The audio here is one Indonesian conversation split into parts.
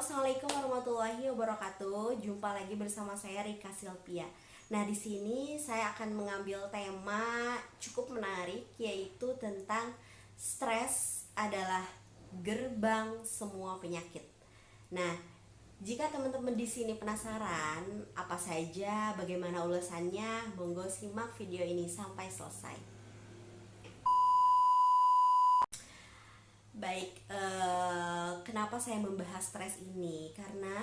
Assalamualaikum warahmatullahi wabarakatuh. Jumpa lagi bersama saya Rika Silpia. Nah, di sini saya akan mengambil tema cukup menarik, yaitu tentang stres adalah gerbang semua penyakit. Nah, jika teman-teman di sini penasaran apa saja, bagaimana ulasannya, monggo simak video ini sampai selesai. Baik, kenapa saya membahas stres ini? Karena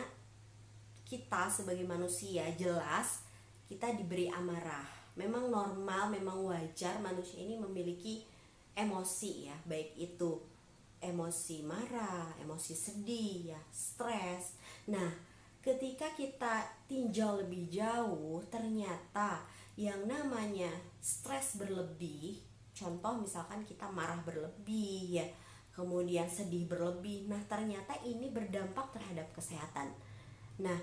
kita sebagai manusia jelas kita diberi amarah. Memang normal, memang wajar manusia ini memiliki emosi ya, baik itu emosi marah, emosi sedih ya, stres. Nah, ketika kita tinjau lebih jauh, ternyata yang namanya stres berlebih, contoh misalkan kita marah berlebih ya, kemudian sedih berlebih. Nah, ternyata ini berdampak terhadap kesehatan. Nah,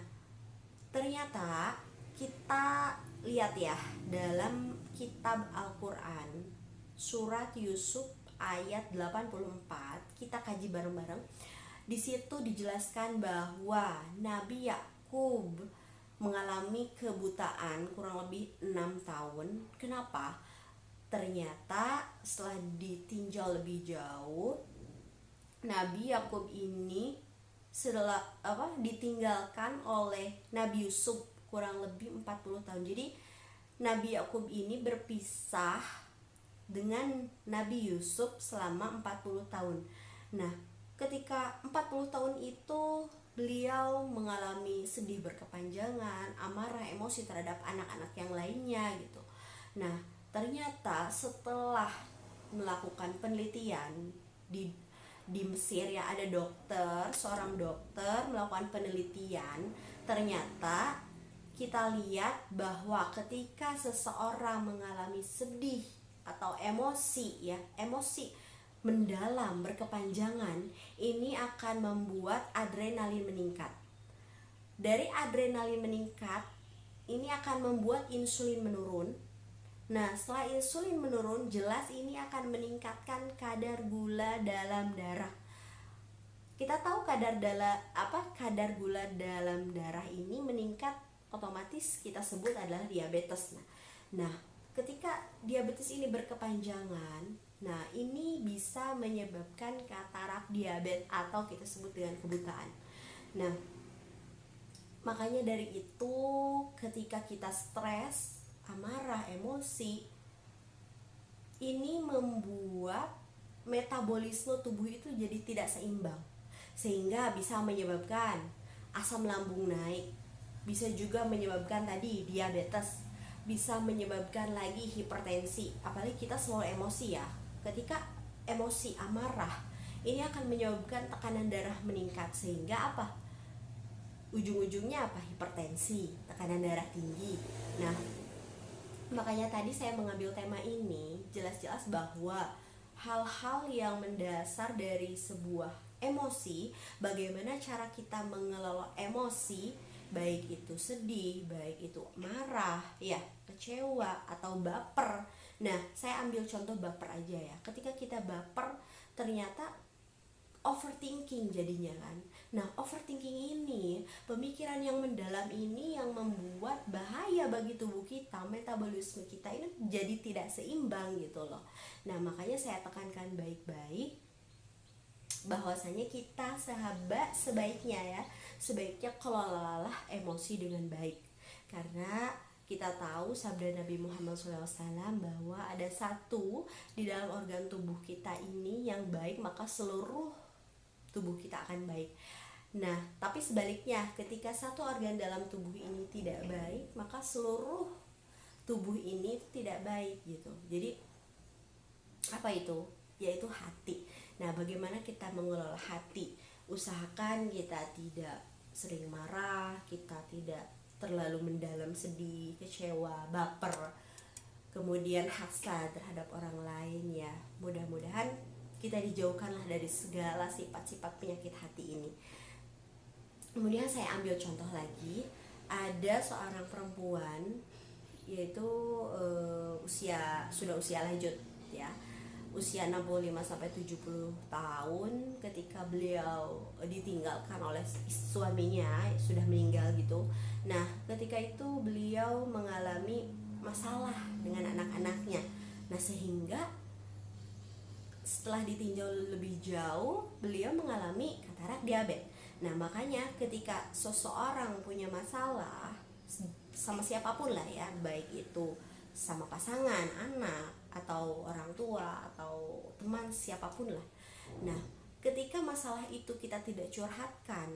ternyata kita lihat ya dalam kitab Al-Qur'an surat Yusuf ayat 84, kita kaji bareng-bareng. Di situ dijelaskan bahwa Nabi Yakub mengalami kebutaan kurang lebih 6 tahun. Kenapa? Ternyata setelah ditinjau lebih jauh, Nabi Yakub ini setelah ditinggalkan oleh Nabi Yusuf kurang lebih 40 tahun. Jadi Nabi Yakub ini berpisah dengan Nabi Yusuf selama 40 tahun. Nah, ketika 40 tahun itu beliau mengalami sedih berkepanjangan, amarah, emosi terhadap anak-anak yang lainnya gitu. Nah, ternyata setelah melakukan penelitian di Mesir ya, ada seorang dokter melakukan penelitian. Ternyata kita lihat bahwa ketika seseorang mengalami sedih atau emosi ya, emosi mendalam berkepanjangan, ini akan membuat adrenalin meningkat. Dari adrenalin meningkat, ini akan membuat insulin menurun. Nah, setelah insulin menurun, jelas ini akan meningkatkan kadar gula dalam darah. Kita tahu kadar gula dalam darah ini meningkat, otomatis kita sebut adalah diabetes. Nah, ketika diabetes ini berkepanjangan, nah ini bisa menyebabkan katarak diabetes atau kita sebut dengan kebutaan. Nah, makanya dari itu ketika kita stres, amarah, emosi, ini membuat metabolisme tubuh itu jadi tidak seimbang, sehingga bisa menyebabkan asam lambung naik, bisa juga menyebabkan tadi diabetes, bisa menyebabkan lagi hipertensi. Apalagi kita selalu emosi ya, ketika emosi amarah ini akan menyebabkan tekanan darah meningkat, sehingga apa? Ujung-ujungnya apa? Hipertensi, tekanan darah tinggi. Nah, makanya tadi saya mengambil tema ini jelas-jelas bahwa hal-hal yang mendasar dari sebuah emosi, bagaimana cara kita mengelola emosi, baik itu sedih, baik itu marah, ya, kecewa atau baper. Nah, saya ambil contoh baper aja ya. Ketika kita baper, ternyata overthinking jadinya kan. Nah, overthinking ini, pemikiran yang mendalam ini yang membuat bahaya bagi tubuh kita, metabolisme kita ini jadi tidak seimbang gitu loh. Nah, makanya saya tekankan baik-baik bahwasanya kita sebaiknya kelolalah emosi dengan baik. Karena kita tahu sabda Nabi Muhammad SAW bahwa ada satu di dalam organ tubuh kita ini yang baik, maka seluruh tubuh kita akan baik. Nah, tapi sebaliknya, ketika satu organ dalam tubuh ini tidak baik, maka seluruh tubuh ini tidak baik gitu. Jadi apa itu? Yaitu hati. Nah, bagaimana kita mengelola hati? Usahakan kita tidak sering marah, kita tidak terlalu mendalam sedih, kecewa, baper, kemudian hasad terhadap orang lain ya. Mudah-mudahan kita dijauhkanlah dari segala sifat-sifat penyakit hati ini. Kemudian saya ambil contoh lagi, ada seorang perempuan, yaitu sudah usia lanjut ya, usia 65 sampai 70 tahun ketika beliau ditinggalkan oleh suaminya, sudah meninggal gitu. Nah, ketika itu beliau mengalami masalah dengan anak-anaknya. Nah, sehingga setelah ditinjau lebih jauh, beliau mengalami katarak diabetes. Nah, makanya ketika seseorang punya masalah sama siapapun lah ya, baik itu sama pasangan, anak, atau orang tua, atau teman, siapapun lah. Nah, ketika masalah itu kita tidak curhatkan,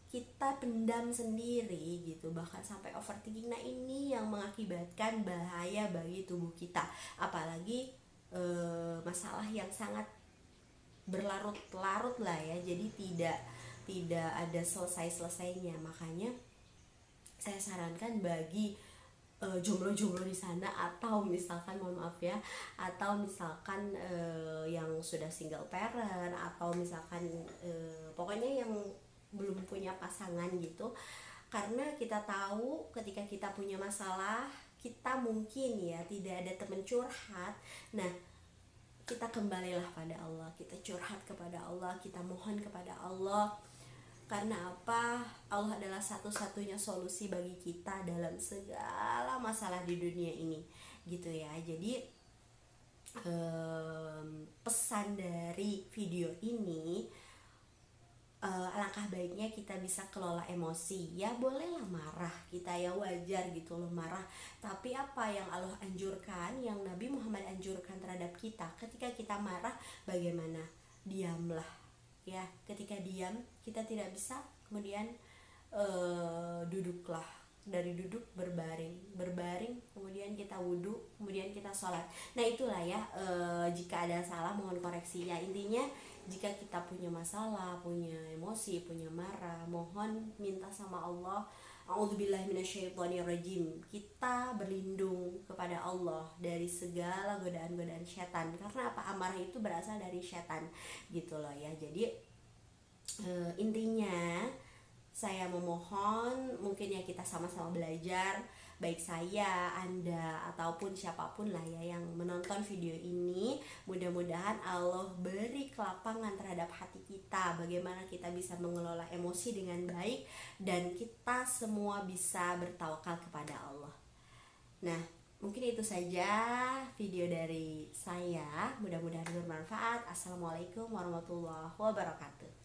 kita pendam sendiri gitu, bahkan sampai overthinking. Nah, ini yang mengakibatkan bahaya bagi tubuh kita, apalagi masalah yang sangat berlarut-larut lah ya, jadi tidak ada selesai-selesainya. Makanya saya sarankan bagi jomblo-jomblo di sana, atau misalkan mohon maaf ya, atau misalkan yang sudah single parent, atau misalkan pokoknya yang belum punya pasangan gitu. Karena kita tahu ketika kita punya masalah, kita mungkin ya tidak ada teman curhat. Nah, kita kembalilah pada Allah, kita curhat kepada Allah, kita mohon kepada Allah. Karena apa? Allah adalah satu-satunya solusi bagi kita dalam segala masalah di dunia ini, gitu ya. Jadi pesan dari video ini, alangkah baiknya kita bisa kelola emosi. Ya bolehlah marah, kita ya wajar gitu loh marah. Tapi apa yang Allah anjurkan, yang Nabi Muhammad anjurkan terhadap kita, ketika kita marah bagaimana? Diamlah ya. Ketika diam, kita tidak bisa, kemudian duduklah. Dari duduk berbaring, kemudian kita wudhu, kemudian kita sholat. Nah, itulah ya, jika ada salah mohon koreksi ya. Intinya jika kita punya masalah, punya emosi, punya marah, mohon minta sama Allah. A'udzubillahi minasyaitonirrajim. Kita berlindung kepada Allah dari segala godaan-godaan setan. Karena apa? Amarah itu berasal dari setan, gitu loh ya. Jadi intinya saya memohon, mungkin ya kita sama-sama belajar, baik saya, Anda, ataupun siapapun lah ya yang menonton video ini. Mudah-mudahan Allah beri kelapangan terhadap hati kita, bagaimana kita bisa mengelola emosi dengan baik, dan kita semua bisa bertawakal kepada Allah. Nah, mungkin itu saja video dari saya, mudah-mudahan bermanfaat. Assalamualaikum warahmatullahi wabarakatuh.